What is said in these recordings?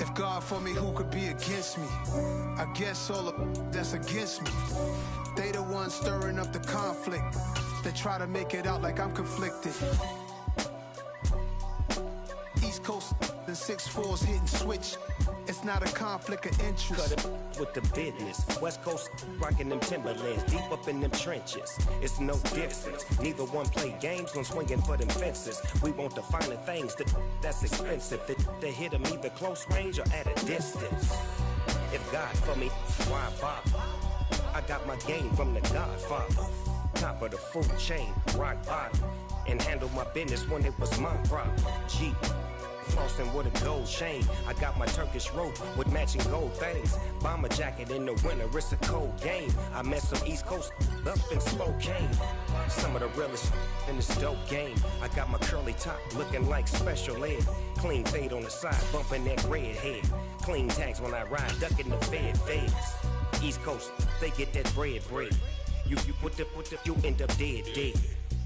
If God for me, who could be against me? I guess all of that's against me. They the ones stirring up the conflict. They try to make it out like I'm conflicted. East Coast and 6'4's hitting switch. It's not a conflict of interest. Cut it with the business. West Coast rocking them Timberlands, deep up in them trenches. It's no difference. Neither one play games when swinging for them fences. We want the finer things that's expensive. They hit them either close range or at a distance. If God for me, why bother? I got my game from the Godfather. Top of the food chain, rock bottom. And handle my business when it was my problem. Jeep. Flossing with a gold chain. I got my Turkish rope with matching gold things. Bomber jacket in the winter, it's a cold game. I met some East Coast up in Spokane. Some of the realest in this dope game. I got my curly top looking like special ed. Clean fade on the side, bumping that red head. Clean tags when I ride, ducking the feds. East Coast, they get that bread. You put the, you end up dead.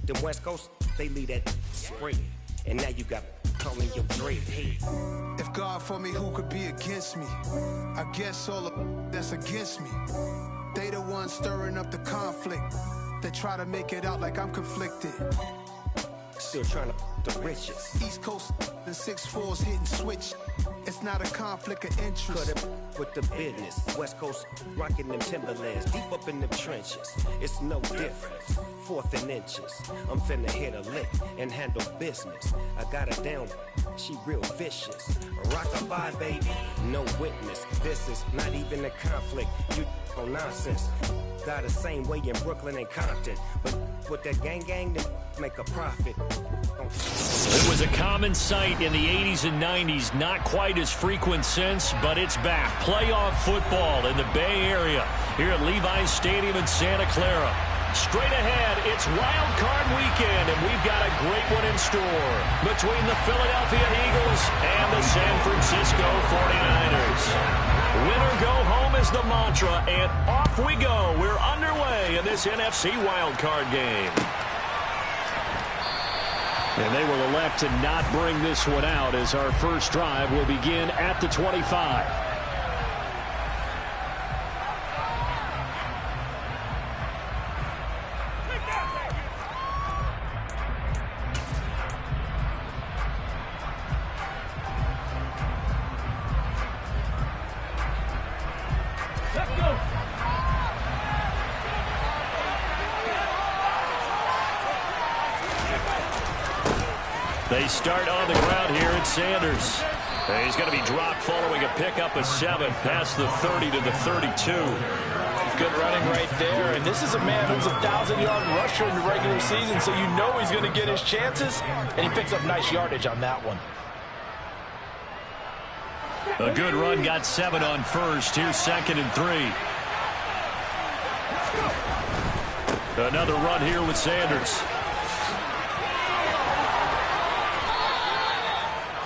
Them West Coast, they leave that spread. And now you got calling your dread head. If God for me, who could be against me? I guess all of that's against me. They the ones stirring up the conflict. They try to make it out like I'm conflicted. Still trying to the riches. East Coast and 6'4's hitting switch. It's not a conflict of interest. Cut it with the business. West Coast rocking them Timberlands, deep up in them trenches. It's no difference. 4th and inches. I'm finna hit a lick and handle business. I got her down, she real vicious. Rock-a-bye, baby, no witness. This is not even a conflict. You on nonsense. Got the same way in Brooklyn and Compton. But with that gang, they make a profit. It was a common sight in the 80s and 90s. Not quite as frequent since, but it's back. Playoff football in the Bay Area here at Levi's Stadium in Santa Clara. Straight ahead, it's Wild Card Weekend, and we've got a great one in store between the Philadelphia Eagles and the San Francisco 49ers. Win or go home is the mantra, and off we go. We're underway in this NFC Wild Card game. And they will elect to not bring this one out as our first drive will begin at the 25. They start on the ground here at Sanders. He's going to be dropped following a pickup of 7 past the 30 to the 32. Good running right there. And this is a man who's a 1,000-yard rusher in the regular season, so you know he's going to get his chances. And he picks up nice yardage on that one. A good run, got 7 on first. Here's 2nd and 3. Another run here with Sanders.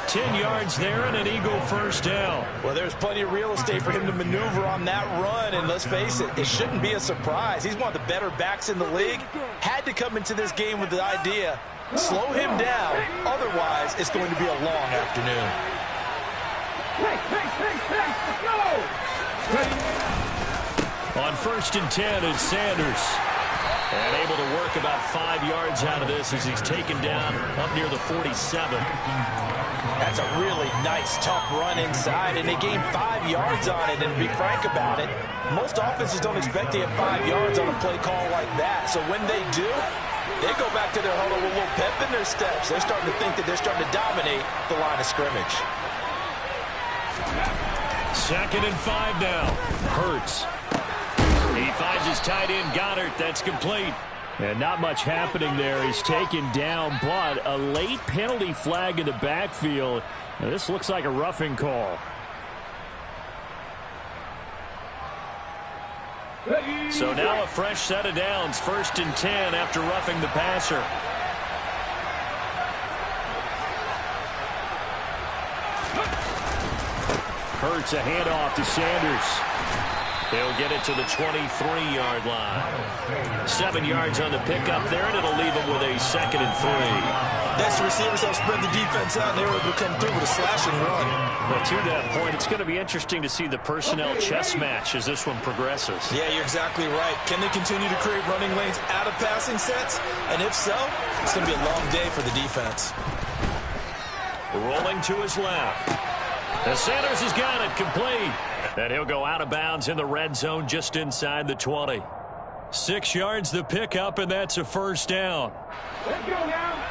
10 yards there and an Eagle first down. Well, there's plenty of real estate for him to maneuver on that run, and let's face it, it shouldn't be a surprise. He's one of the better backs in the league. Had to come into this game with the idea, slow him down, otherwise it's going to be a long afternoon. On 1st and 10, it's Sanders. And able to work about 5 yards out of this as he's taken down up near the 47. That's a really nice, tough run inside, and they gained 5 yards on it. And to be frank about it, most offenses don't expect to get 5 yards on a play call like that. So when they do, they go back to their huddle with a little pep in their steps. They're starting to think that they're starting to dominate the line of scrimmage. 2nd and 5 now. Hurts. He finds his tight end, Goddard. That's complete. And not much happening there. He's taken down, but a late penalty flag in the backfield. Now, this looks like a roughing call. So now a fresh set of downs. 1st and 10 after roughing the passer. Hurts a handoff to Sanders. He'll get it to the 23-yard line. 7 yards on the pickup there, and it'll leave him with a 2nd and 3. That's the receivers help spread the defense out, and they were able to come through with a slashing run. Well, to that point, it's going to be interesting to see the personnel chess match as this one progresses. Yeah, you're exactly right. Can they continue to create running lanes out of passing sets? And if so, it's going to be a long day for the defense. Rolling to his left. And Sanders has got it complete. And he'll go out of bounds in the red zone just inside the 20. 6 yards the pickup, and that's a first down. Let's go now.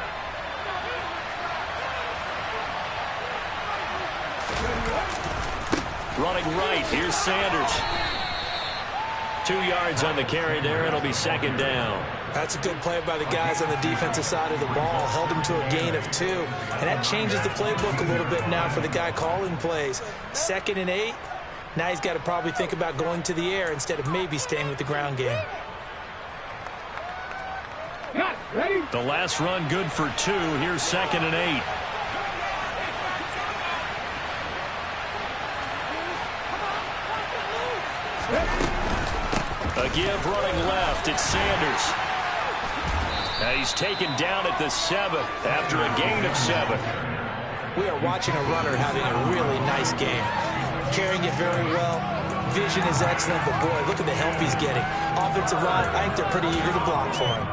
Running right, here's Sanders. 2 yards on the carry there. It'll be 2nd down. That's a good play by the guys on the defensive side of the ball. Held him to a gain of 2. And that changes the playbook a little bit now for the guy calling plays. 2nd and 8. Now he's got to probably think about going to the air instead of maybe staying with the ground game. The last run good for 2. Here's 2nd and 8. A give running left. It's Sanders. Now he's taken down at the 7 after a gain of 7. We are watching a runner having a really nice game. Carrying it very well. Vision is excellent, but boy, look at the help he's getting. Offensive line, I think they're pretty eager to block for him.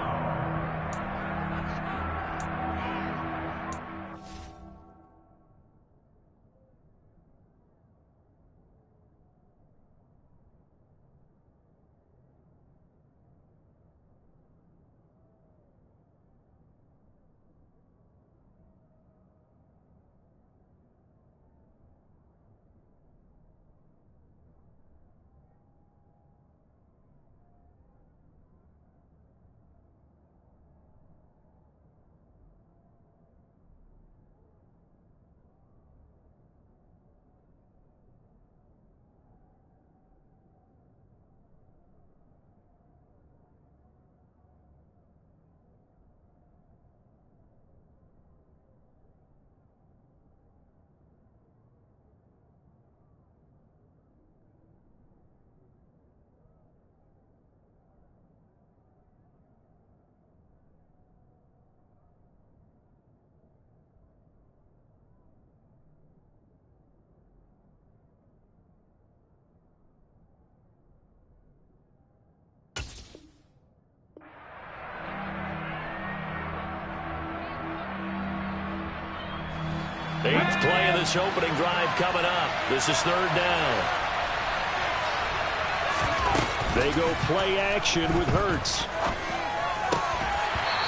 Eighth play of this opening drive coming up. This is 3rd down. They go play action with Hurts.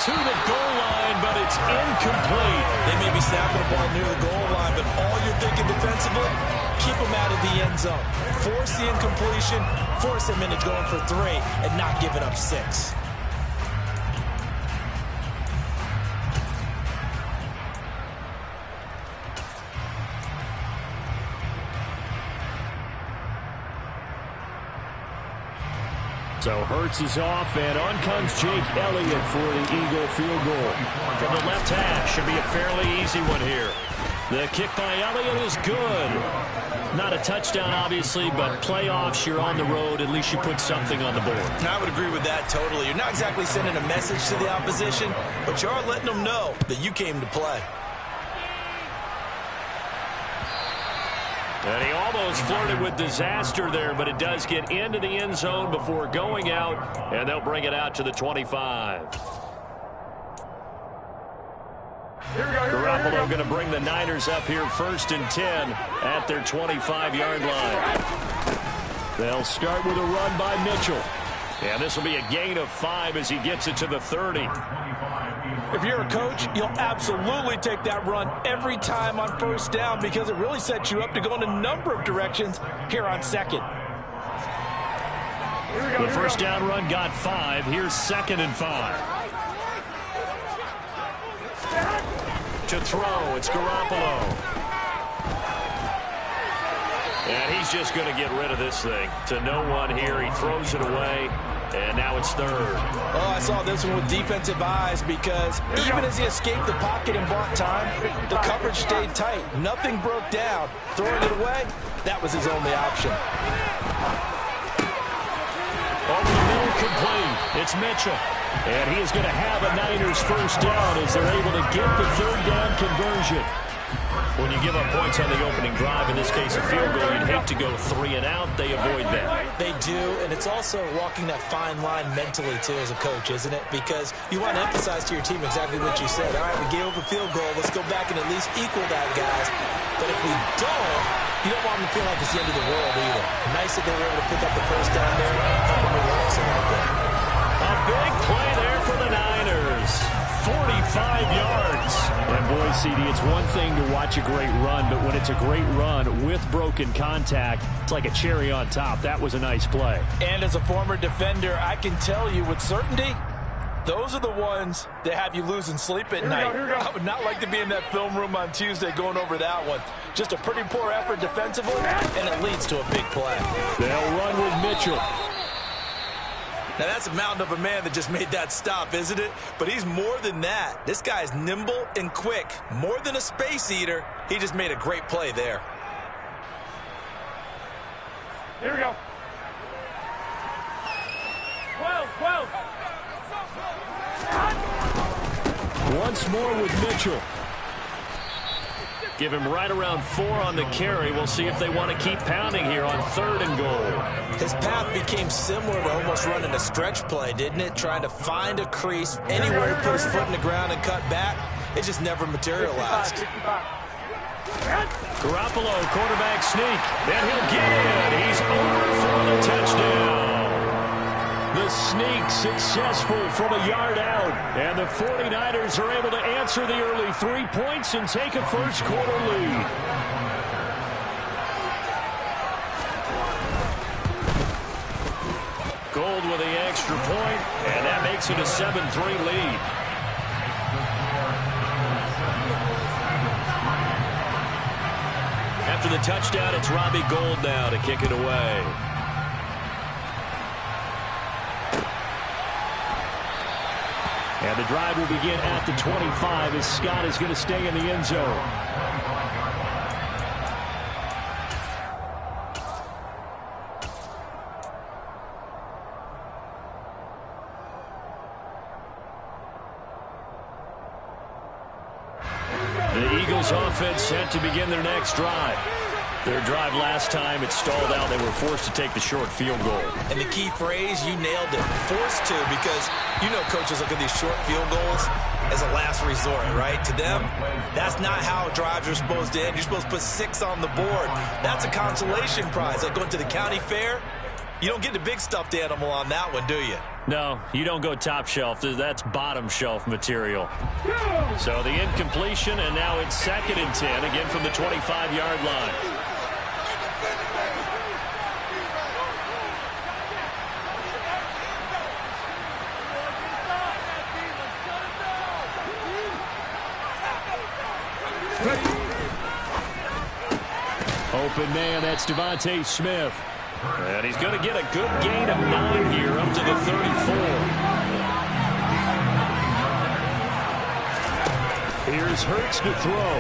To the goal line, but it's incomplete. They may be snapping the ball near the goal line, but all you're thinking defensively, keep them out of the end zone. Force the incompletion, force them into going for 3, and not giving up 6. So Hurts is off, and on comes Jake Elliott for the Eagle field goal. From the left hash, should be a fairly easy one here. The kick by Elliott is good. Not a touchdown, obviously, but playoffs, you're on the road. At least you put something on the board. I would agree with that totally. You're not exactly sending a message to the opposition, but you are letting them know that you came to play. And he almost flirted with disaster there, but it does get into the end zone before going out, and they'll bring it out to the 25. Garoppolo going to bring the Niners up here 1st and 10 at their 25-yard line. They'll start with a run by Mitchell. And this will be a gain of 5 as he gets it to the 30. If you're a coach, you'll absolutely take that run every time on 1st down because it really sets you up to go in a number of directions here on 2nd. The 1st down run got 5. Here's 2nd and 5. To throw, it's Garoppolo. And he's just going to get rid of this thing. To no one here. He throws it away. And now it's 3rd. Oh, I saw this one with defensive eyes because even as he escaped the pocket and bought time, the coverage stayed tight. Nothing broke down. Throwing it away, that was his only option. it's Mitchell. And he is going to have a Niners first down as they're able to get the third down conversion. When you give up points on the opening drive, in this case a field goal, you'd hate to go 3 and out. They avoid that. They do, and it's also walking that fine line mentally, too, as a coach, isn't it? Because you want to emphasize to your team exactly what you said. All right, we gave up a field goal. Let's go back and at least equal that, guys. But if we don't, you don't want them to feel like it's the end of the world either. Nice that they were able to pick up the first down there and help them relax a little bit. A big play there for the Niners. 45 yards. And boy, CD, it's one thing to watch a great run, but when it's a great run with broken contact, it's like a cherry on top. That was a nice play. And as a former defender, I can tell you with certainty, those are the ones that have you losing sleep at night. I would not like to be in that film room on Tuesday going over that one. Just a pretty poor effort defensively, and it leads to a big play. They'll run with Mitchell. Now, that's a mountain of a man that just made that stop, isn't it? But he's more than that. This guy's nimble and quick. More than a space eater, he just made a great play there. Here we go. 12. Once more with Mitchell. Give him right around 4 on the carry. We'll see if they want to keep pounding here on 3rd and goal. His path became similar to almost running a stretch play, didn't it? Trying to find a crease anywhere to put his foot in the ground and cut back. It just never materialized. 65. Garoppolo, quarterback sneak. And he'll get it. He's over for the touchdown. The sneak successful from a yard out. And the 49ers are able to answer the early 3 points and take a first quarter lead. Gold with the extra point, and that makes it a 7-3 lead. After the touchdown, it's Robbie Gould now to kick it away. And the drive will begin at the 25 as Scott is going to stay in the end zone. The Eagles offense set to begin their next drive. Their drive last time, it stalled out. They were forced to take the short field goal. And the key phrase, you nailed it, forced to, because you know coaches look at these short field goals as a last resort, right? To them, that's not how drives are supposed to end. You're supposed to put 6 on the board. That's a consolation prize. Like going to the county fair, you don't get the big stuffed animal on that one, do you? No, you don't go top shelf. That's bottom shelf material. So the incompletion, and now it's 2nd and 10, again from the 25-yard line. Open man, that's Devontae Smith. And he's going to get a good gain of 9 here up to the 34. Here's Hurts to throw.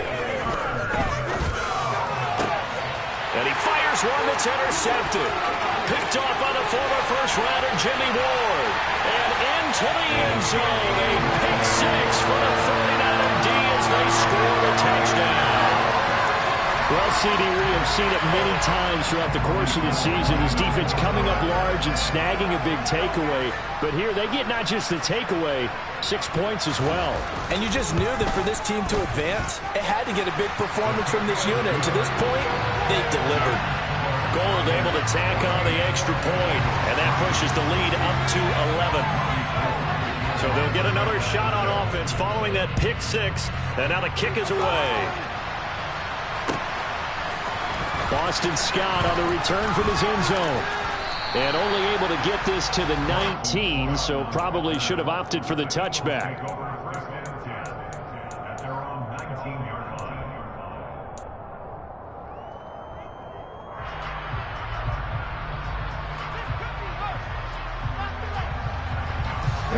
And he fires one that's intercepted. Picked off by the former first-rounder Jimmy Ward. And into the end zone. A pick 6 for the 49er D as they score the touchdown. Well, CD, we have seen it many times throughout the course of the season. His defense coming up large and snagging a big takeaway. But here, they get not just the takeaway, 6 points as well. And you just knew that for this team to advance, it had to get a big performance from this unit. And to this point, they delivered. Gould able to tack on the extra point, and that pushes the lead up to 11. So they'll get another shot on offense following that pick 6, and now the kick is away. Boston Scott on the return from his end zone. And only able to get this to the 19, so probably should have opted for the touchback.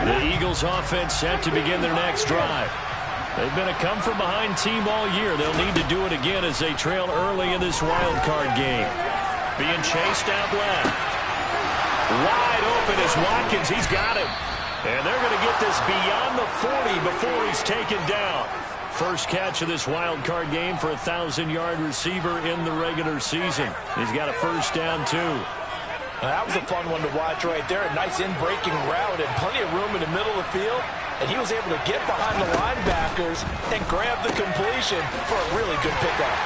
The Eagles offense set to begin their next drive. They've been a come-from-behind team all year. They'll need to do it again as they trail early in this wild card game. Being chased out left. Wide open is Watkins. He's got him. And they're going to get this beyond the 40 before he's taken down. First catch of this wild card game for a 1,000-yard receiver in the regular season. He's got a first down, too. That was a fun one to watch right there. A nice in-breaking route and plenty of room in the middle of the field. And he was able to get behind the linebackers and grab the completion for a really good pickup.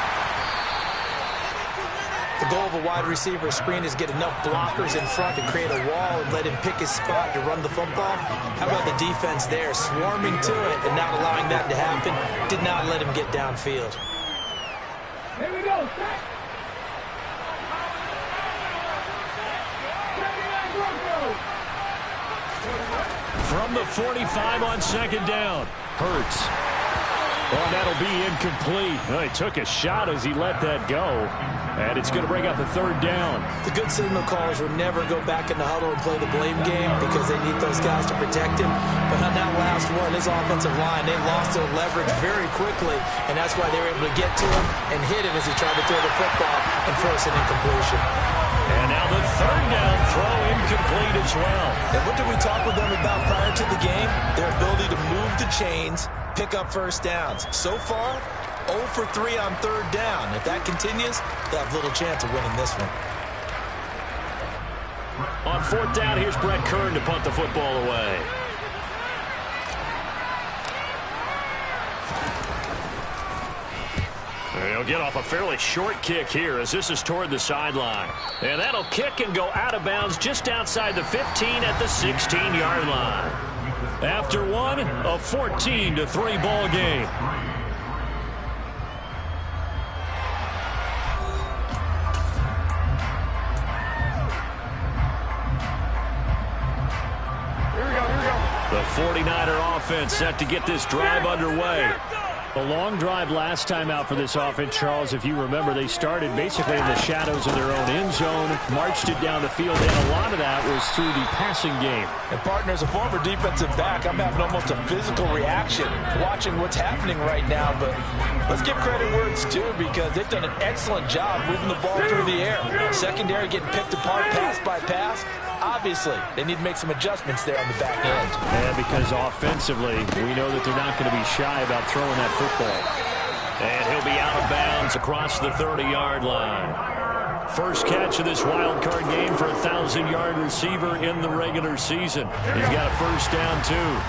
The goal of a wide receiver screen is get enough blockers in front to create a wall and let him pick his spot to run the football. How about the defense there, swarming to it and not allowing that to happen? Did not let him get downfield. Here we go. From the 45 on second down. Hurts. Oh, that'll be incomplete. Oh, he took a shot as he let that go. And it's going to bring up a third down. The good signal callers would never go back in the huddle and play the blame game because they need those guys to protect him. But on that last one, his offensive line, they lost their leverage very quickly, and that's why they were able to get to him and hit him as he tried to throw the football and force an incompletion. And now the third down throw incomplete as well. And what did we talk with them about prior to the game? Their ability to move the chains, pick up first downs. So far, 0 for 3 on third down. If that continues, they'll have little chance of winning this one. On fourth down, here's Brett Kern to punt the football away. He'll get off a fairly short kick here as this is toward the sideline. And that'll kick and go out of bounds just outside the 15 at the 16-yard line. After one, a 14-3 ball game. The 49er offense set to get this drive underway. A long drive last time out for this offense, Charles. If you remember, they started basically in the shadows of their own end zone, marched it down the field, and a lot of that was through the passing game. And, partner, as a former defensive back, I'm having almost a physical reaction watching what's happening right now. But let's give credit where it's due because they've done an excellent job moving the ball through the air. Secondary getting picked apart pass by pass. Obviously, they need to make some adjustments there on the back end. And because offensively, we know that they're not going to be shy about throwing that football. And he'll be out of bounds across the 30-yard line. First catch of this wild card game for a 1,000-yard receiver in the regular season. He's got a first down, too.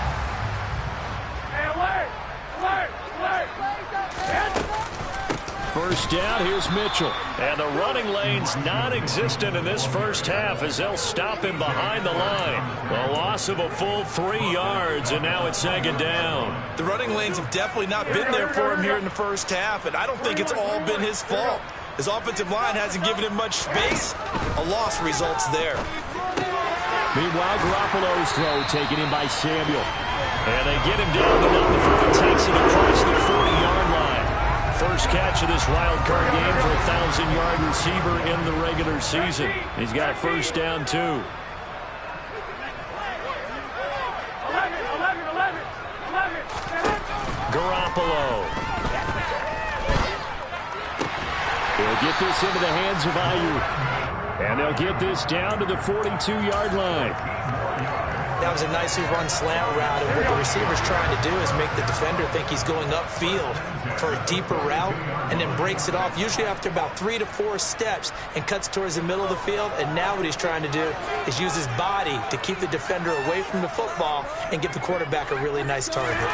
First down, here's Mitchell. And the running lane's non-existent in this first half as they'll stop him behind the line. A loss of a full 3 yards, and now it's second down. The running lanes have definitely not been there for him here in the first half, and I don't think it's all been his fault. His offensive line hasn't given him much space. A loss results there. Meanwhile, Garoppolo's throw taken in by Samuel. And they get him down, but not before he takes it across the 40-yard line. First catch of this wild card game for a 1,000-yard receiver in the regular season. He's got a first down, too. Garoppolo. He'll get this into the hands of Ayuk. And they'll get this down to the 42-yard line. That was a nicely run slant route, and what the receiver's trying to do is make the defender think he's going upfield for a deeper route and then breaks it off, usually after about 3 to 4 steps, and cuts towards the middle of the field. And now what he's trying to do is use his body to keep the defender away from the football and give the quarterback a really nice target.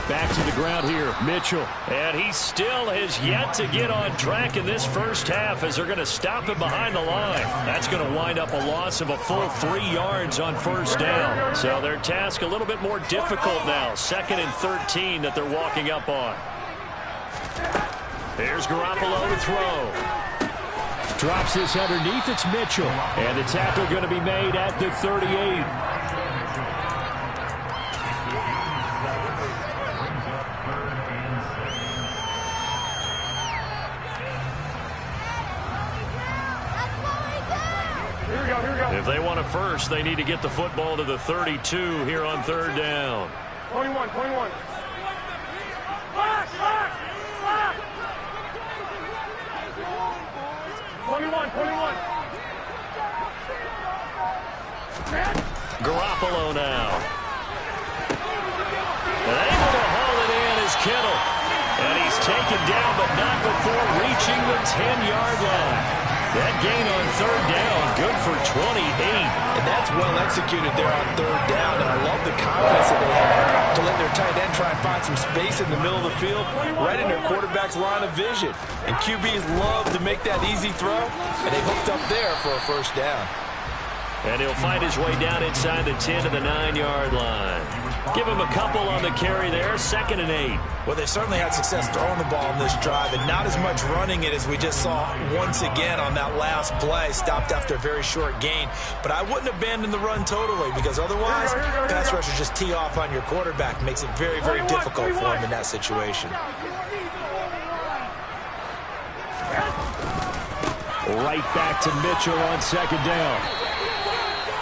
Back to the ground here, Mitchell. And he still has yet to get on track in this first half as they're going to stop him behind the line. That's going to wind up a loss of a full 3 yards on first down. So their task a little bit more difficult now. 2nd and 13 that they're walking up on. Here's Garoppolo to throw. Drops this underneath. It's Mitchell. And the tackle going to be made at the 38. If they want a first, they need to get the football to the 32 here on third down. 21. 21. Garoppolo now. taken down, but not before reaching the 10-yard line. That gain on third down, good for 28. And that's well executed there on third down. And I love the confidence that they had to let their tight end try and find some space in the middle of the field, right in their quarterback's line of vision. And QBs love to make that easy throw, and they hooked up there for a first down. And he'll find his way down inside the 10 to the 9-yard line. Give him a couple on the carry there, 2nd and 8. Well, they certainly had success throwing the ball in this drive, and not as much running it as we just saw once again on that last play. Stopped after a very short gain. But I wouldn't abandon the run totally, because otherwise, pass rushers just tee off on your quarterback. Makes it very, very difficult for him in that situation. Right back to Mitchell on 2nd down.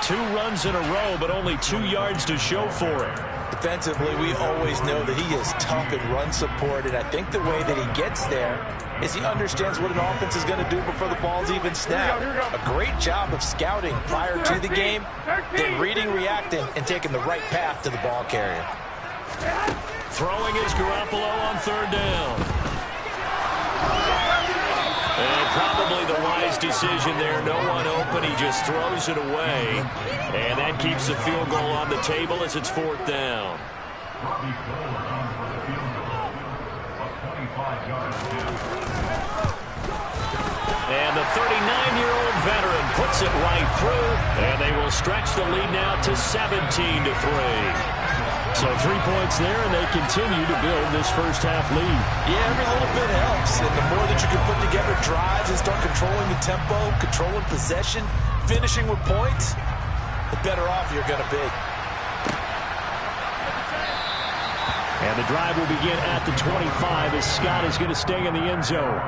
2 runs in a row, but only 2 yards to show for it. Defensively, we always know that he is tough in run support, and I think the way that he gets there is he understands what an offense is going to do before the ball's even snapped. A great job of scouting prior to the game, then reading, reacting, and taking the right path to the ball carrier. Throwing is Garoppolo on 3rd down. And probably the wise decision there. No one open. He just throws it away. And that keeps the field goal on the table as it's 4th down. And the 39-year-old veteran puts it right through. And they will stretch the lead now to 17-3. So 3 points there, and they continue to build this first-half lead. Yeah, every little bit helps. And the more that you can put together drives and start controlling the tempo, controlling possession, finishing with points, the better off you're going to be. And the drive will begin at the 25 as Scott is going to stay in the end zone.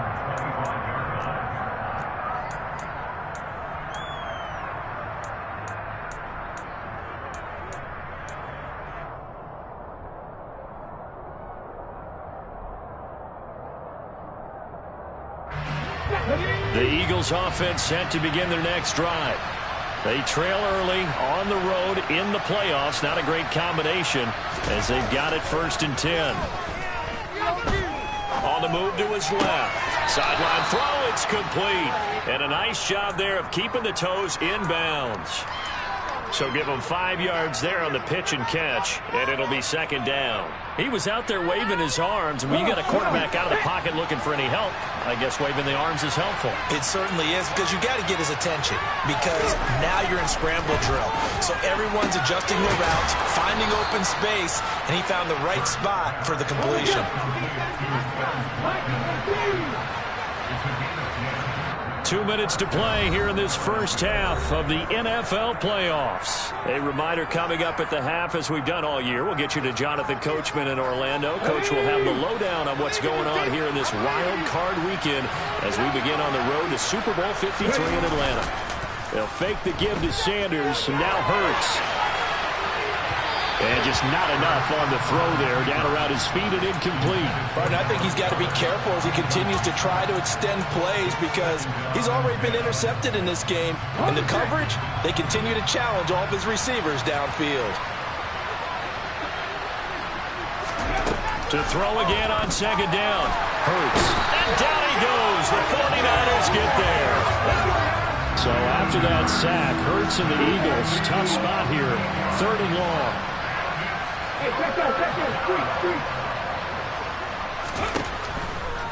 The Eagles offense set to begin their next drive. They trail early on the road in the playoffs. Not a great combination as they've got it 1st and 10. On the move to his left. Sideline throw, it's complete. And a nice job there of keeping the toes inbounds. So give him 5 yards there on the pitch and catch, and it'll be 2nd down. He was out there waving his arms, and when you got a quarterback out of the pocket looking for any help, I guess waving the arms is helpful. It certainly is, because you got to get his attention, because now you're in scramble drill. So everyone's adjusting their routes, finding open space, and he found the right spot for the completion. 2 minutes to play here in this first half of the NFL playoffs. A reminder coming up at the half, as we've done all year. We'll get you to Jonathan Coachman in Orlando. Coach will have the lowdown on what's going on here in this wild card weekend as we begin on the road to Super Bowl 53 in Atlanta. They'll fake the give to Sanders, and now Hurts. And just not enough on the throw there, down around his feet and incomplete. Right, I think he's got to be careful as he continues to try to extend plays, because he's already been intercepted in this game. And the coverage, they continue to challenge all of his receivers downfield. To throw again on 2nd down. Hurts. And down he goes. The 49ers get there. So after that sack, Hurts and the Eagles, tough spot here. 3rd and long.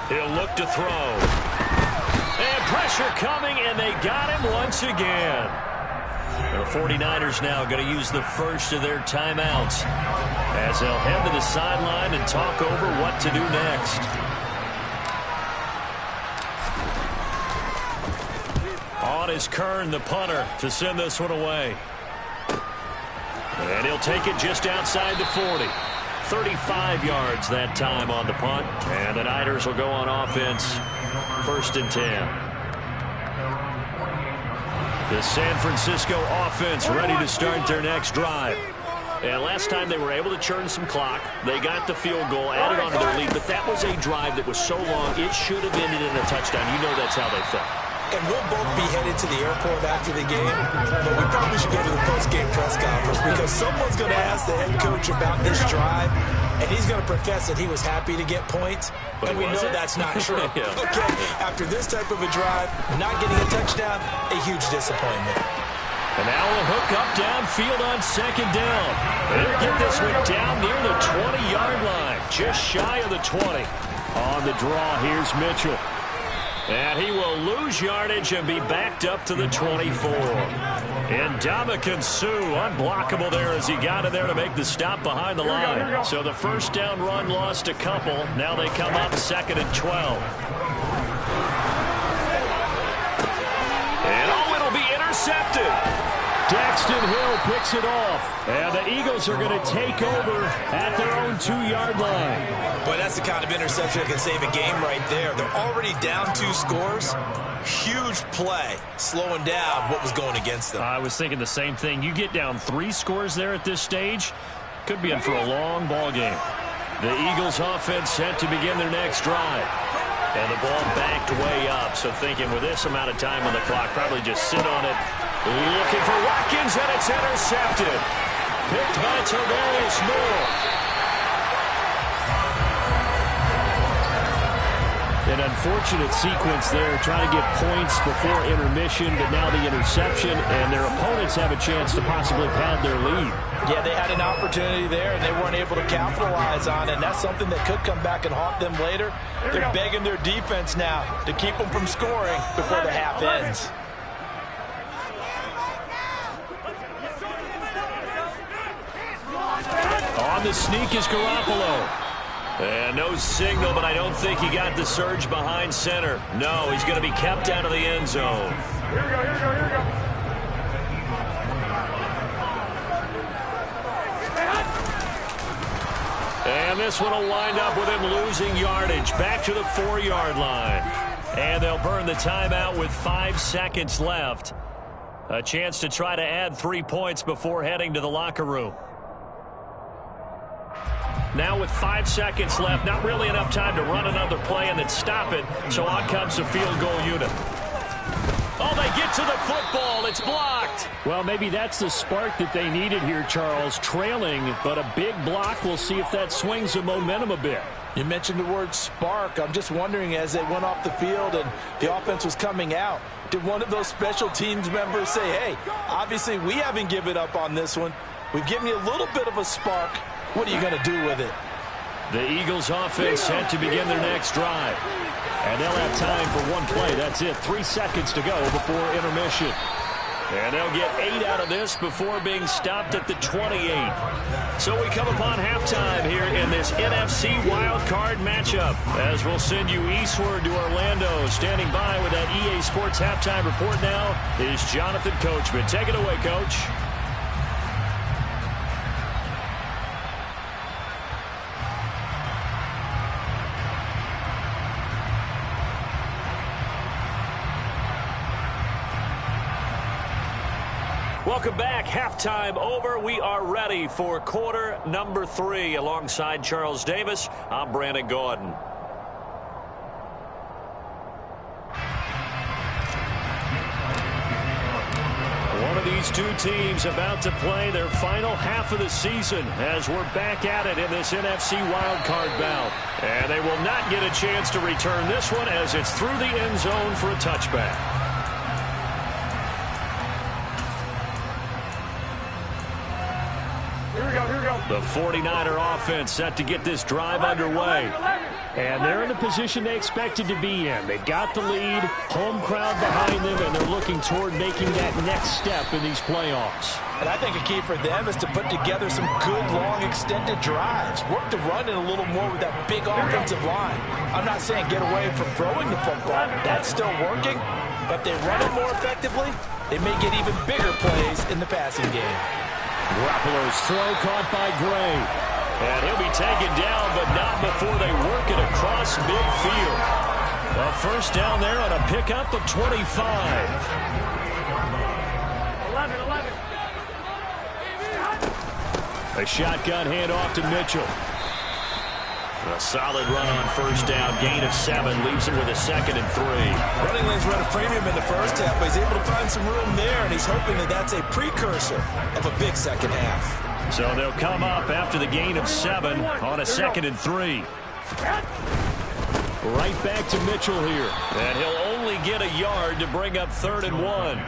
He'll look to throw. And pressure coming, and they got him once again. The 49ers now going to use the first of their timeouts as they'll head to the sideline and talk over what to do next. On is Kern, the punter, to send this one away. And he'll take it just outside the 40. 35 yards that time on the punt. And the Niners will go on offense. 1st and 10. The San Francisco offense ready to start their next drive. And last time they were able to churn some clock. They got the field goal, added on to their lead. But that was a drive that was so long, it should have ended in a touchdown. You know that's how they felt. And we'll both be headed to the airport after the game, but we probably should go to the post-game press conference because someone's going to ask the head coach about this drive, and he's going to profess that he was happy to get points, and we know that's not true. Yeah. Okay, after this type of a drive, not getting a touchdown, a huge disappointment. And now a hook up downfield on second down. They'll get this one down near the 20-yard line, just shy of the 20. On the draw, here's Mitchell. And he will lose yardage and be backed up to the 24. And Ndamukong Suh, unblockable there as he got in there to make the stop behind the line. So the first down run lost a couple. Now they come up 2nd and 12. And oh, it'll be intercepted. Daxton Hill picks it off. And the Eagles are going to take over at their own 2-yard line. Boy, that's the kind of interception that can save a game right there. They're already down 2 scores. Huge play, slowing down what was going against them. I was thinking the same thing. You get down 3 scores there at this stage, could be in for a long ball game. The Eagles offense set to begin their next drive. And the ball backed way up. So thinking with this amount of time on the clock, probably just sit on it. Looking for Watkins, and it's intercepted. Picked by Tavarius Moore. An unfortunate sequence there, trying to get points before intermission, but now the interception, and their opponents have a chance to possibly pad their lead. Yeah, they had an opportunity there, and they weren't able to capitalize on it, and that's something that could come back and haunt them later. They're begging their defense now to keep them from scoring before the half ends. On the sneak is Garoppolo. And no signal, but I don't think he got the surge behind center. No, he's going to be kept out of the end zone. Here we go, here we go, here we go. And this one will wind up with him losing yardage. Back to the 4-yard line. And they'll burn the timeout with 5 seconds left. A chance to try to add 3 points before heading to the locker room. Now with 5 seconds left, not really enough time to run another play and then stop it. So on comes the field goal unit. Oh, they get to the football. It's blocked. Well, maybe that's the spark that they needed here, Charles. Trailing, but a big block. We'll see if that swings the momentum a bit. You mentioned the word spark. I'm just wondering, as they went off the field and the offense was coming out, did one of those special teams members say, hey, obviously we haven't given up on this one. We've given you a little bit of a spark. What are you going to do with it? The Eagles offense set to begin their next drive. And they'll have time for one play. That's it. 3 seconds to go before intermission. And they'll get 8 out of this before being stopped at the 28. So we come upon halftime here in this NFC Wild Card matchup. As we'll send you eastward to Orlando. Standing by with that EA Sports halftime report now is Jonathan Coachman. Take it away, Coach. Welcome back. Halftime over. We are ready for quarter number 3. Alongside Charles Davis, I'm Brandon Gordon. One of these two teams about to play their final half of the season as we're back at it in this NFC wildcard bout. And they will not get a chance to return this one as it's through the end zone for a touchback. The 49er offense set to get this drive underway. And they're in the position they expected to be in. They've got the lead, home crowd behind them, and they're looking toward making that next step in these playoffs. And I think a key for them is to put together some good, long, extended drives. Work the run in a little more with that big offensive line. I'm not saying get away from throwing the football. That's still working. But if they run it more effectively, they may get even bigger plays in the passing game. Garoppolo's throw caught by Gray. And he'll be taken down, but not before they work it across midfield. A first down there on a pickup of 25. 11. A shotgun handoff to Mitchell. A solid run on first down. Gain of 7 leaves him with a 2nd and 3. Running lanes run a premium in the first half, but he's able to find some room there, and he's hoping that that's a precursor of a big second half. So they'll come up after the gain of 7 on a 2nd and 3. Right back to Mitchell here. And he'll only get a yard to bring up 3rd and 1.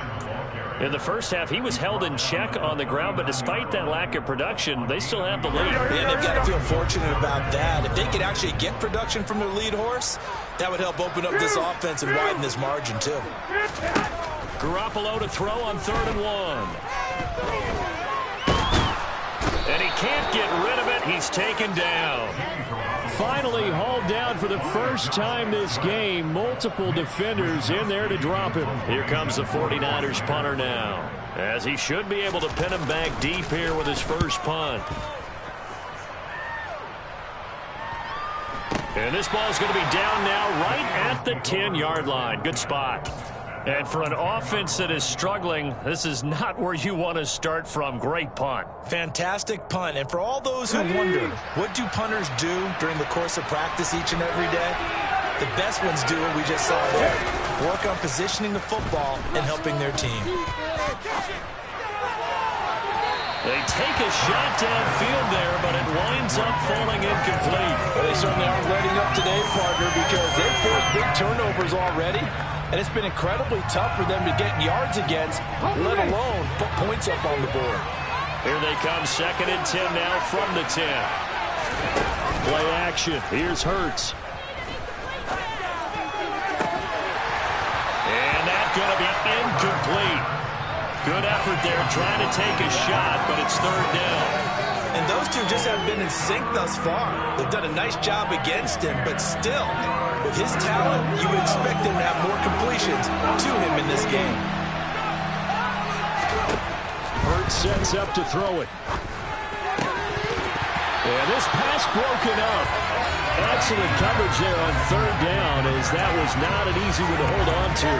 In the first half, he was held in check on the ground, but despite that lack of production, they still have the lead. And they've got to feel fortunate about that. If they could actually get production from their lead horse, that would help open up this offense and widen this margin, too. Garoppolo to throw on 3rd and 1. And he can't get rid of it. He's taken down. Finally hauled down for the first time this game. Multiple defenders in there to drop him. Here comes the 49ers punter now, as he should be able to pin him back deep here with his first punt. And this ball's going to be down now right at the 10-yard line. Good spot. And for an offense that is struggling, this is not where you want to start from. Great punt. Fantastic punt. And for all those who wonder, what do punters do during the course of practice each and every day? The best ones do what we just saw there. Work on positioning the football and helping their team. They take a shot downfield there, but it winds up falling incomplete. Well, they certainly aren't letting up today, partner, because they've forced big turnovers already. And it's been incredibly tough for them to get yards against, let alone put points up on the board. Here they come, 2nd and 10 now from the 10. Play action. Here's Hurts. And that's going to be incomplete. Good effort there, trying to take a shot, but it's 3rd down. And those two just haven't been in sync thus far. They've done a nice job against him, but still, with his talent, you would expect him to have more completions to him in this game. Hurts sets up to throw it. And this pass broken up. Excellent coverage there on 3rd down, as that was not an easy one to hold on to.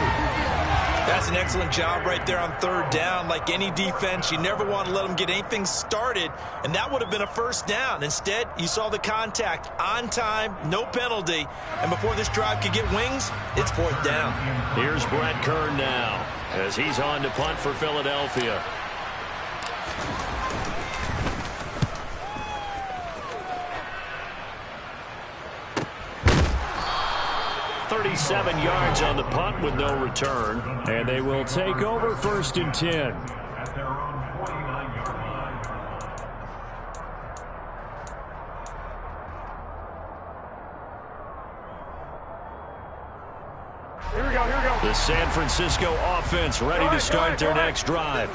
That's an excellent job right there on 3rd down. Like any defense, you never want to let them get anything started, and that would have been a first down. Instead, you saw the contact on time, no penalty, and before this drive could get wings, it's 4th down. Here's Brett Kern now, as he's on to punt for Philadelphia. 37 yards on the punt with no return. And they will take over 1st and 10. Here we go. The San Francisco offense ready to start their next drive.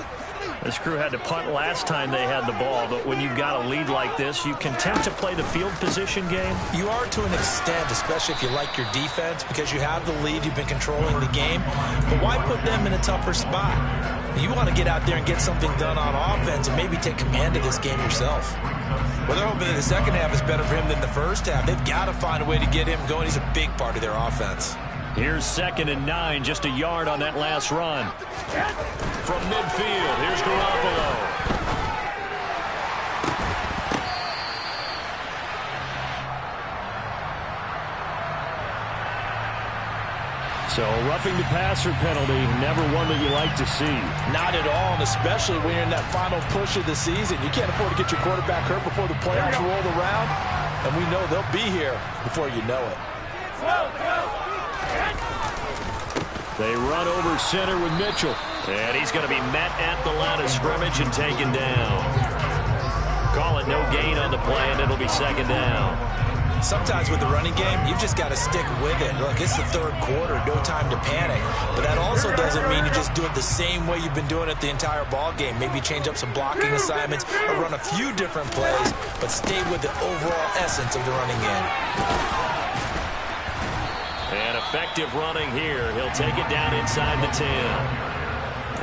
This crew had to punt last time they had the ball, but when you've got a lead like this, you can tend to play the field position game. You are to an extent, especially if you like your defense, because you have the lead, you've been controlling the game. But why put them in a tougher spot? You want to get out there and get something done on offense and maybe take command of this game yourself. Well, they're hoping that the second half is better for him than the first half. They've got to find a way to get him going. He's a big part of their offense. Here's 2nd and 9, just a yard on that last run. From midfield, here's Garoppolo. So, roughing the passer penalty, never one that you like to see. Not at all, and especially when you're in that final push of the season. You can't afford to get your quarterback hurt before the playoffs roll around, and we know they'll be here before you know it. They run over center with Mitchell. And he's going to be met at the line of scrimmage and taken down. Call it no gain on the play, and it'll be 2nd down. Sometimes with the running game, you've just got to stick with it. Look, it's the 3rd quarter, no time to panic. But that also doesn't mean you just do it the same way you've been doing it the entire ball game. Maybe change up some blocking assignments or run a few different plays, but stay with the overall essence of the running game. And effective running here. He'll take it down inside the 10.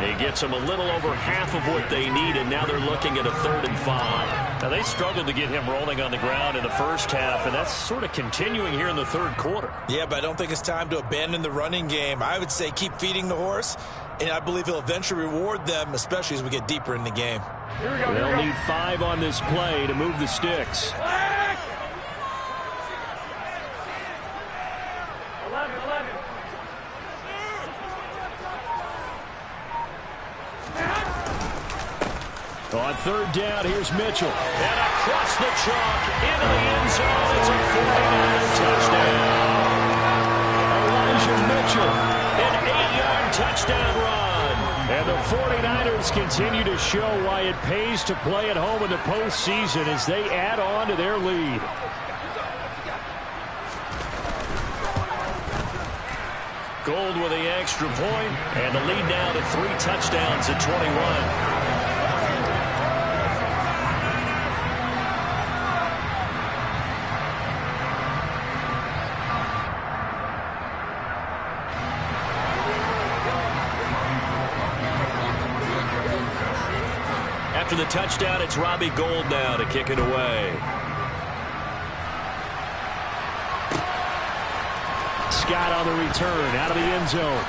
He gets them a little over half of what they need, and now they're looking at a 3rd and 5. Now, they struggled to get him rolling on the ground in the first half, and that's sort of continuing here in the 3rd quarter. Yeah, but I don't think it's time to abandon the running game. I would say keep feeding the horse, and I believe he'll eventually reward them, especially as we get deeper in the game. They'll need 5 on this play to move the sticks. On third down, here's Mitchell. And across the chalk, into the end zone. It's a 49er touchdown. Elijah Mitchell, an 8-yard touchdown run. And the 49ers continue to show why it pays to play at home in the postseason as they add on to their lead. Gold with the extra point, and the lead now to 3 touchdowns at 21. After the touchdown, it's Robbie Gould now to kick it away. Scott on the return, out of the end zone.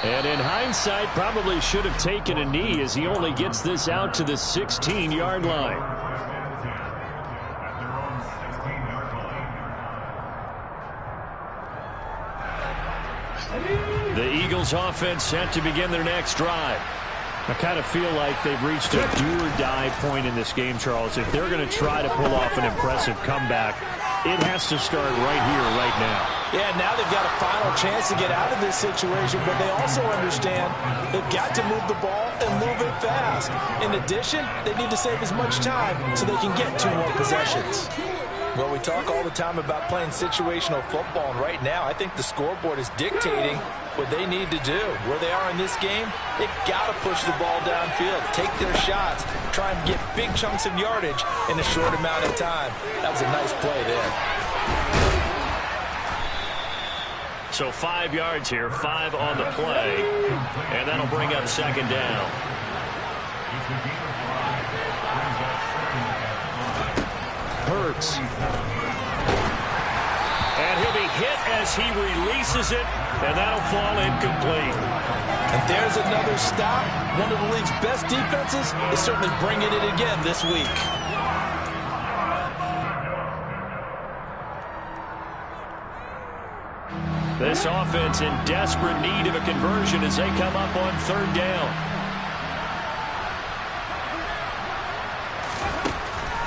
And in hindsight, probably should have taken a knee as he only gets this out to the 16-yard line. The Eagles offense set to begin their next drive. I kind of feel like they've reached a do-or-die point in this game, Charles. If they're going to try to pull off an impressive comeback, it has to start right here, right now. Yeah, now they've got a final chance to get out of this situation, but they also understand they've got to move the ball and move it fast. In addition, they need to save as much time so they can get 2 more possessions. Well, we talk all the time about playing situational football, and right now I think the scoreboard is dictating what they need to do. Where they are in this game, they've got to push the ball downfield, take their shots, try and get big chunks of yardage in a short amount of time. That was a nice play there. So 5 yards here, 5 on the play, and that'll bring up second down. Hurts. And he'll be hit as he releases it, and that'll fall incomplete. And there's another stop. One of the league's best defenses is certainly bringing it again this week. This offense in desperate need of a conversion as they come up on third down.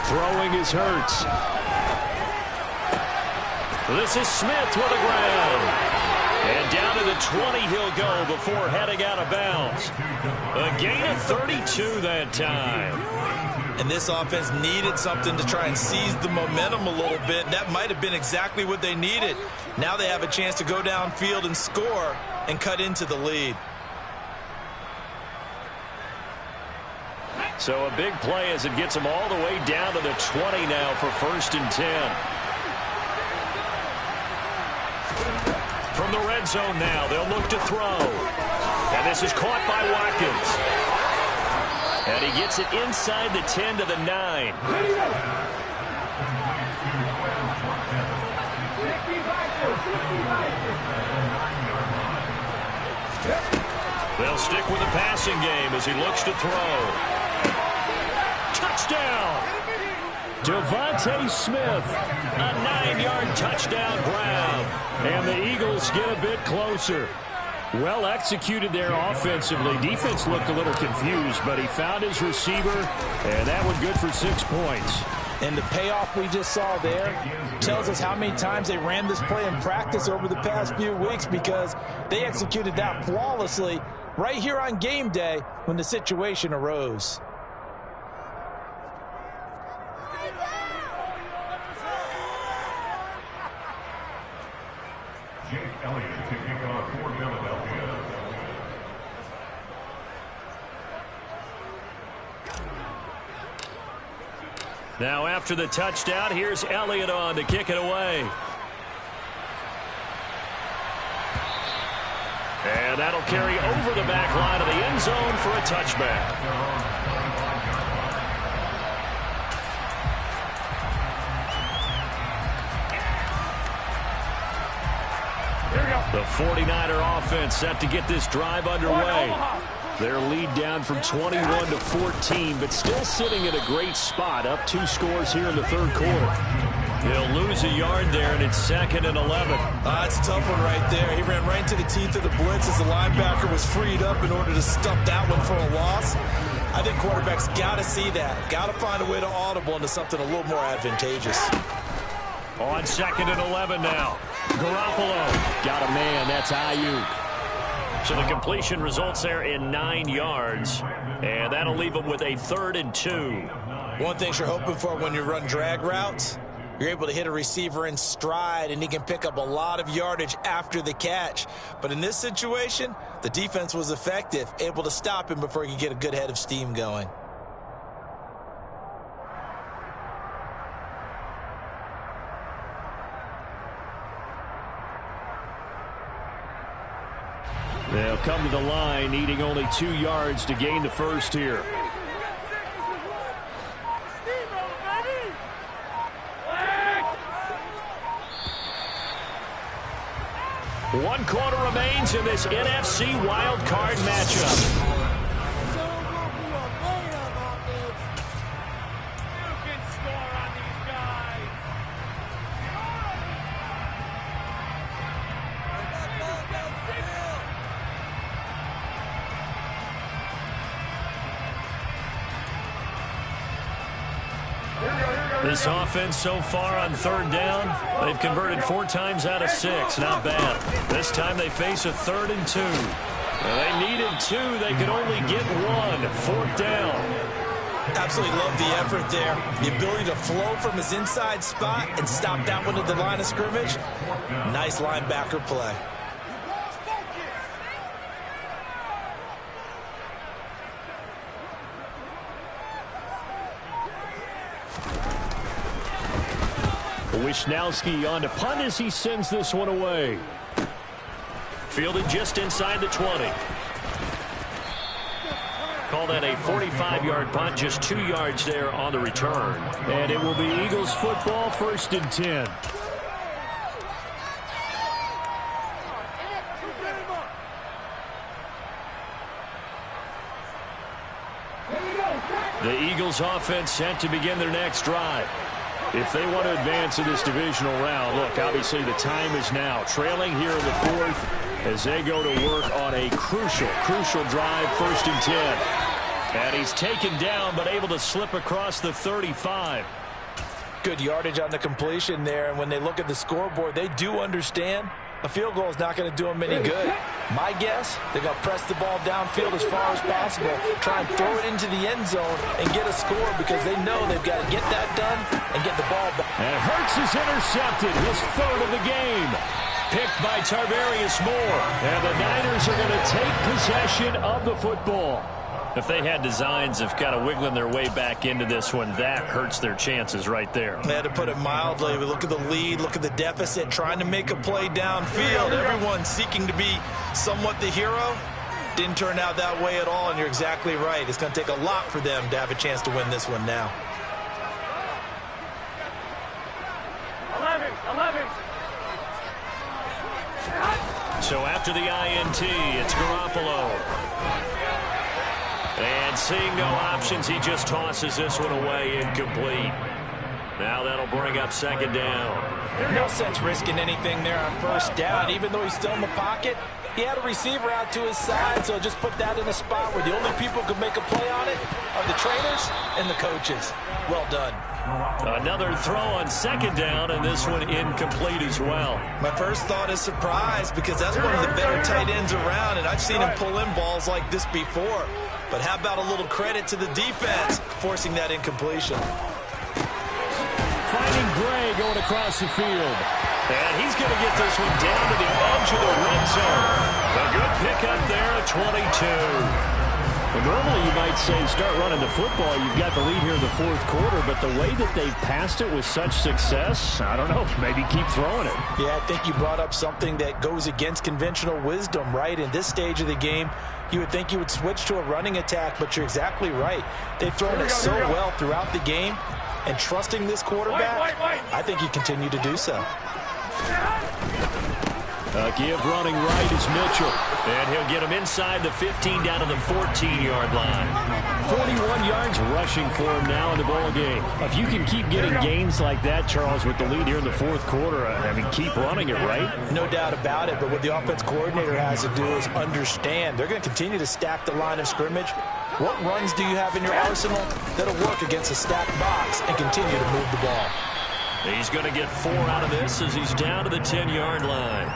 Throwing is Hurts. This is Smith with a grab. And down to the 20 he'll go before heading out of bounds. A gain of 32 that time. And this offense needed something to try and seize the momentum a little bit. That might have been exactly what they needed. Now they have a chance to go downfield and score and cut into the lead. So a big play as it gets them all the way down to the 20 now for 1st and 10. From the red zone now, they'll look to throw. And this is caught by Watkins. And he gets it inside the 10 to the 9. They'll stick with the passing game as he looks to throw. Touchdown! Devontae Smith, a 9-yard touchdown grab. And the Eagles get a bit closer. Well executed there offensively. Defense looked a little confused, but he found his receiver, and that one good for 6 points. And the payoff we just saw there tells us how many times they ran this play in practice over the past few weeks, because they executed that flawlessly right here on game day when the situation arose. Now after the touchdown, here's Elliott on to kick it away. And that'll carry over the back line of the end zone for a touchback. The 49er offense set to get this drive underway. Their lead down from 21 to 14, but still sitting at a great spot, up 2 scores here in the third quarter. He'll lose a yard there, and it's 2nd and 11. That's a tough one right there. He ran right into the teeth of the blitz as the linebacker was freed up in order to stump that one for a loss. I think quarterbacks got to see that. Got to find a way to audible into something a little more advantageous. On 2nd and 11 now. Garoppolo got a man. That's Ayuk. So the completion results there in 9 yards. And that'll leave them with a 3rd and 2. One thing you're hoping for when you run drag routes, you're able to hit a receiver in stride, and he can pick up a lot of yardage after the catch. But in this situation, the defense was effective, able to stop him before he could get a good head of steam going. They'll come to the line, needing only 2 yards to gain the first here. One quarter remains in this NFC wild card matchup. This offense so far on 3rd down, they've converted 4 times out of 6. Not bad. This time they face a 3rd and 2. They needed 2. They could only get 1. 4th down. Absolutely love the effort there. The ability to flow from his inside spot and stop that one at the line of scrimmage. Nice linebacker play. Wishnowski on to punt as he sends this one away. Fielded just inside the 20. Call that a 45-yard punt, just 2 yards there on the return. And it will be Eagles football, 1st and 10. The Eagles offense set to begin their next drive. If they want to advance in this divisional round, look, obviously the time is now. Trailing here in the 4th as they go to work on a crucial drive, 1st and 10. And he's taken down but able to slip across the 35. Good yardage on the completion there, and when they look at the scoreboard, they do understand a field goal is not going to do them any good. My guess, they're going to press the ball downfield as far as possible, try and throw it into the end zone and get a score because they know they've got to get that done and get the ball back. And Hurts is intercepted, his 3rd of the game. Picked by Tarvarius Moore. And the Niners are going to take possession of the football. If they had designs of kind of wiggling their way back into this one, that hurts their chances right there. They had to put it mildly. We look at the lead, look at the deficit, trying to make a play downfield. Everyone seeking to be somewhat the hero. Didn't turn out that way at all, and you're exactly right. It's going to take a lot for them to have a chance to win this one now. 11. So after the INT, it's Garoppolo. And seeing no options, he just tosses this one away, incomplete. Now that'll bring up 2nd down. No sense risking anything there on 1st down. Even though he's still in the pocket, he had a receiver out to his side, so just put that in a spot where the only people who could make a play on it are the trainers and the coaches. Well done. Another throw on 2nd down, and this one incomplete as well. My first thought is surprise because that's one of the better tight ends around, and I've seen him pull in balls like this before. But how about a little credit to the defense forcing that incompletion? Finding Gray going across the field. And he's going to get this one down to the edge of the red zone. A good pickup there at 22. Well, normally you might say start running the football. You've got the lead here in the 4th quarter, but the way that they've passed it with such success, I don't know, maybe keep throwing it. Yeah, I think you brought up something that goes against conventional wisdom, right? In this stage of the game, you would think you would switch to a running attack, but you're exactly right. They've thrown it so well throughout the game, and trusting this quarterback, I think you continue to do so. Give running right is Mitchell. And he'll get him inside the 15 down to the 14-yard line. 41 yards rushing for him now in the ball game. If you can keep getting gains like that, Charles, with the lead here in the 4th quarter, I mean, keep running it, right? No doubt about it, but what the offense coordinator has to do is understand. They're going to continue to stack the line of scrimmage, What runs do you have in your arsenal that'll work against a stacked box and continue to move the ball? He's going to get 4 out of this as he's down to the 10-yard line.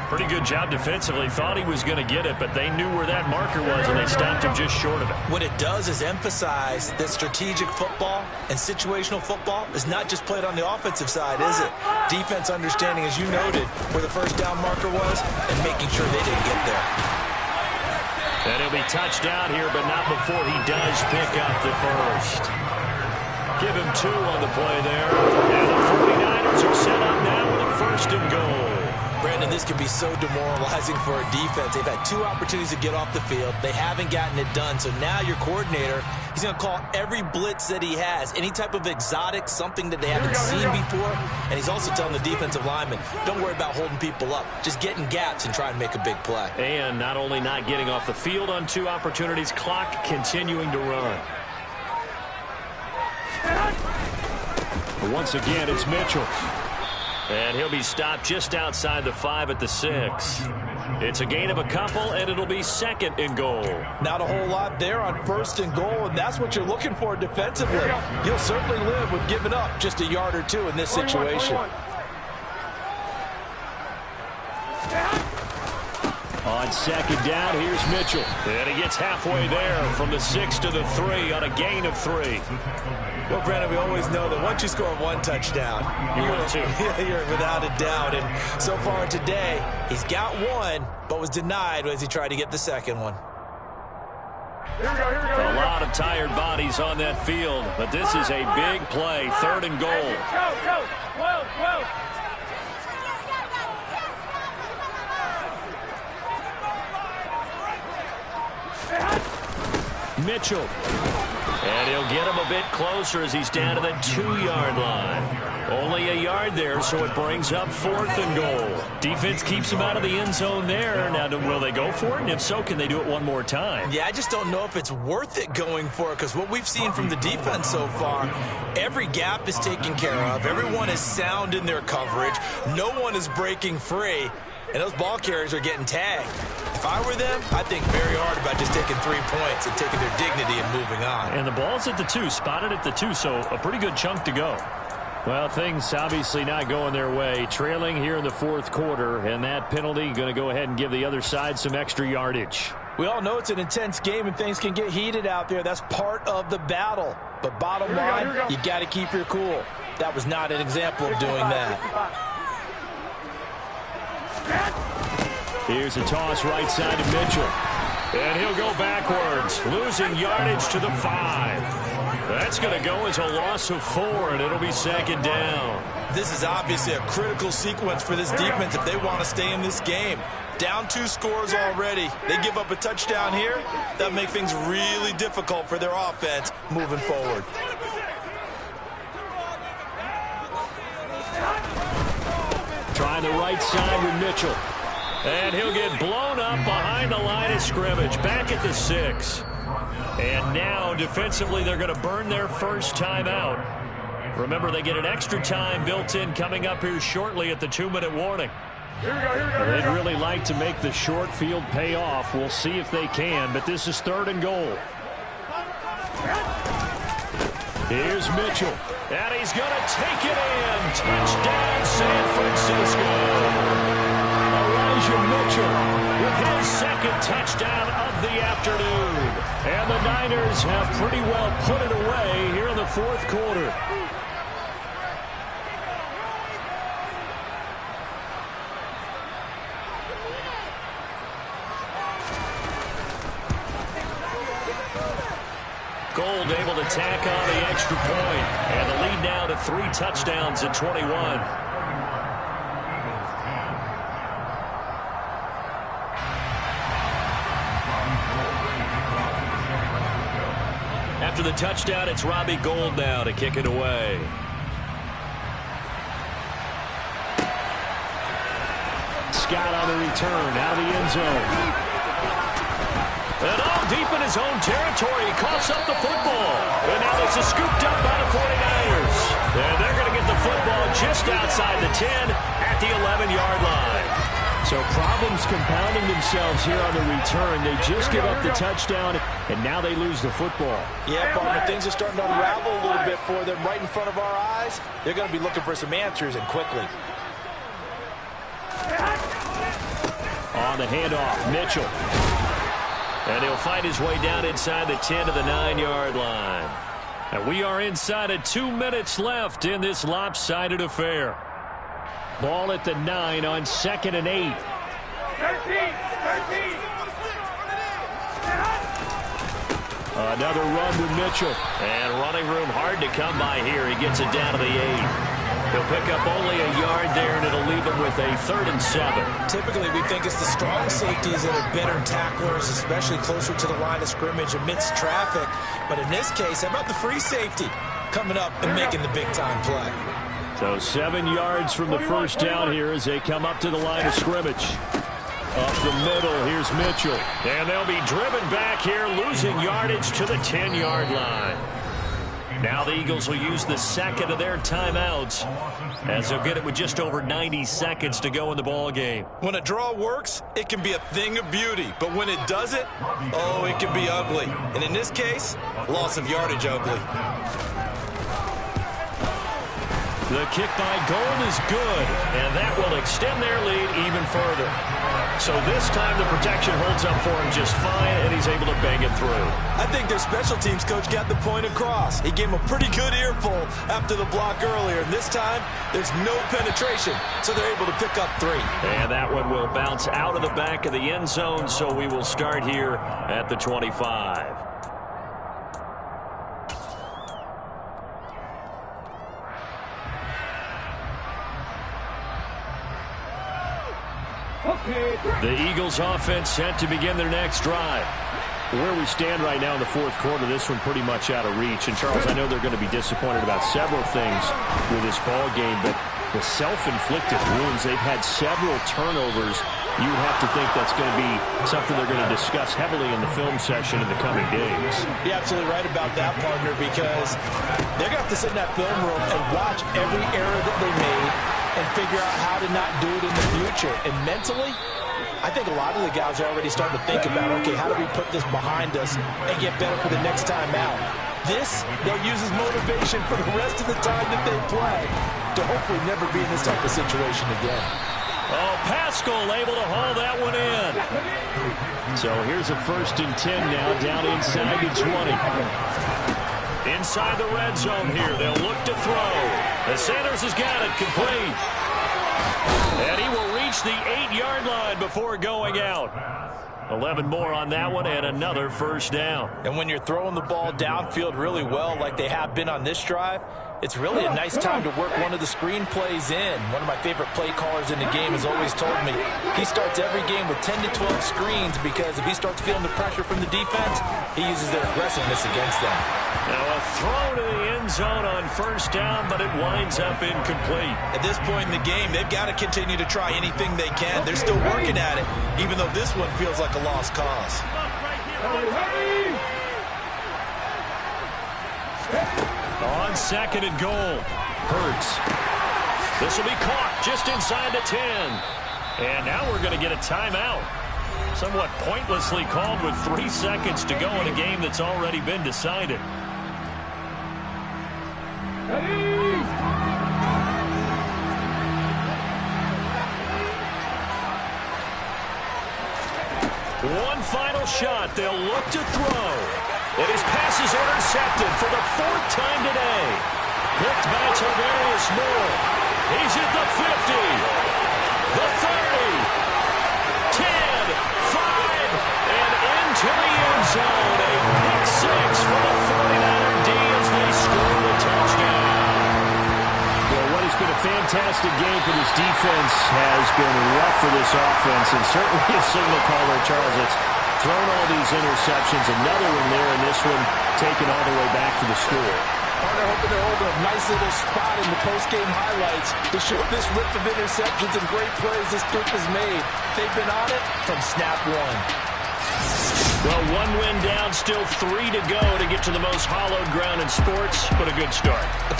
Pretty good job defensively. Thought he was going to get it, but they knew where that marker was, and they stopped him just short of it. What it does is emphasize that strategic football and situational football is not just played on the offensive side, is it? Defense understanding, as you noted, where the first down marker was and making sure they didn't get there. And he'll be touchdown here, but not before he does pick up the first. Give him 2 on the play there. And the 49ers are set up now with a 1st and goal. Brandon, this can be so demoralizing for a defense. They've had 2 opportunities to get off the field. They haven't gotten it done. So now your coordinator, he's going to call every blitz that he has, any type of exotic, something that they haven't seen before. And he's also telling the defensive linemen, don't worry about holding people up. Just get in gaps and try and make a big play. And not only not getting off the field on 2 opportunities, clock continuing to run. Once again, it's Mitchell. And he'll be stopped just outside the 5 at the 6. It's a gain of a couple, and it'll be 2nd and goal. Not a whole lot there on 1st and goal, and that's what you're looking for defensively. You'll certainly live with giving up just a yard or 2 in this situation. On 2nd down, here's Mitchell. And he gets halfway there from the 6 to the 3 on a gain of 3. Well, Brandon, we always know that once you score 1 touchdown, you're without a doubt. And so far today, he's got 1, but was denied as he tried to get the 2nd one. A lot of tired bodies on that field, but this is a big play, 3rd and goal. Mitchell. And he'll get him a bit closer as he's down to the 2-yard line. Only a yard there, so it brings up 4th and goal. Defense keeps him out of the end zone there. Now, will they go for it? And if so, can they do it one more time? Yeah, I just don't know if it's worth it going for it, because what we've seen from the defense so far, every gap is taken care of. Everyone is sound in their coverage. No one is breaking free. And those ball carriers are getting tagged. If I were them, I'd think very hard about just taking 3 points and taking their dignity and moving on. And the ball's at the 2, spotted at the 2, so a pretty good chunk to go. Well, things obviously not going their way. Trailing here in the 4th quarter, and that penalty going to go ahead and give the other side some extra yardage. We all know it's an intense game and things can get heated out there. That's part of the battle. But bottom line, you got to keep your cool. That was not an example of doing that. Here's a toss right side to Mitchell. And he'll go backwards, losing yardage to the 5. That's going to go as a loss of 4, and it'll be 2nd down. This is obviously a critical sequence for this defense if they want to stay in this game. Down 2 scores already. They give up a touchdown here. That'll make things really difficult for their offense moving forward. Trying the right side with Mitchell. And he'll get blown up behind the line of scrimmage, back at the 6. And now, defensively, they're going to burn their first timeout. Remember, they get an extra time built in coming up here shortly at the 2-minute warning. They'd really like to make the short field pay off. We'll see if they can, but this is 3rd and goal. Here's Mitchell. And he's going to take it in. Touchdown, San Francisco. Mitchell with his 2nd touchdown of the afternoon. And the Niners have pretty well put it away here in the 4th quarter. Gold able to tack on the extra point. And the lead now to 3 touchdowns at 21. After the touchdown, it's Robbie Gould now to kick it away. Scott on the return, out of the end zone. And all deep in his own territory, he coughs up the football. And now this is scooped up by the 49ers. And they're going to get the football just outside the 10 at the 11-yard line. So problems compounding themselves here on the return. They just give up the touchdown, and now they lose the football. Yeah, partner, things are starting to unravel a little bit for them right in front of our eyes. They're going to be looking for some answers, and quickly. On the handoff, Mitchell. And he'll find his way down inside the 10 to the 9-yard line. And we are inside of 2 minutes left in this lopsided affair. Ball at the 9 on 2nd and 8. 13. Another run with Mitchell. And running room hard to come by here. He gets it down to the 8. He'll pick up only a yard there, and it'll leave him with a 3rd and 7. Typically, we think it's the strong safeties that are better tacklers, especially closer to the line of scrimmage amidst traffic. But in this case, how about the free safety coming up and making the big-time play? So 7 yards from the first down here as they come up to the line of scrimmage. Up the middle, here's Mitchell. And they'll be driven back here, losing yardage to the 10-yard line. Now the Eagles will use the second of their timeouts as they'll get it with just over 90 seconds to go in the ball game. When a draw works, it can be a thing of beauty. But when it doesn't, oh, it can be ugly. And in this case, loss of yardage ugly. The kick by Gold is good, and that will extend their lead even further. So this time the protection holds up for him just fine, and he's able to bang it through. I think their special teams coach got the point across. He gave him a pretty good earful after the block earlier. And this time, there's no penetration, so they're able to pick up 3. And that one will bounce out of the back of the end zone, so we will start here at the 25. The Eagles offense set to begin their next drive. Where we stand right now in the 4th quarter, this one pretty much out of reach. And, Charles, I know they're going to be disappointed about several things with this ball game, but the self-inflicted wounds, they've had several turnovers. You would have to think that's going to be something they're going to discuss heavily in the film session in the coming days. You're absolutely right about that, partner, because they're going to have to sit in that film room and watch every error that they made and figure out how to not do it in the future. And mentally, I think a lot of the guys are already starting to think about, okay, how do we put this behind us and get better for the next time out? This, they'll use as motivation for the rest of the time that they play to hopefully never be in this type of situation again. Oh, Pascal able to haul that one in. So here's a 1st and 10 now, down inside the 20. Inside the red zone here, they'll look to throw. And Sanders has got it complete. And he will reach the 8-yard line before going out. 11 more on that one, and another 1st down. And when you're throwing the ball downfield really well like they have been on this drive, it's really a nice time to work one of the screen plays in. One of my favorite play callers in the game has always told me he starts every game with 10 to 12 screens because if he starts feeling the pressure from the defense, he uses their aggressiveness against them. Now a throw to the end zone on 1st down, but it winds up incomplete. At this point in the game, they've got to continue to try anything they can. They're still working at it, even though this one feels like a lost cause. On 2nd and goal, Hurts. This will be caught just inside the 10. And now we're going to get a timeout. Somewhat pointlessly called with 3 seconds to go in a game that's already been decided. One final shot. They'll look to throw. And his pass is intercepted for the 4th time today. Picked by Tavarius Moore. He's at the 50. The 30. 10, 5, and into the end zone. A pick 6 for the 49er D as they score a touchdown. Well, what has been a fantastic game for this defense has been rough for this offense, and certainly a signal caller, Charles. It's thrown all these interceptions. Another one there, and this one taken all the way back to the score. Partner hoping they're holding a nice little spot in the post-game highlights to show this rip of interceptions and great plays this group has made. They've been on it from snap 1. Well, 1 win down, still 3 to go to get to the most hallowed ground in sports, but a good start.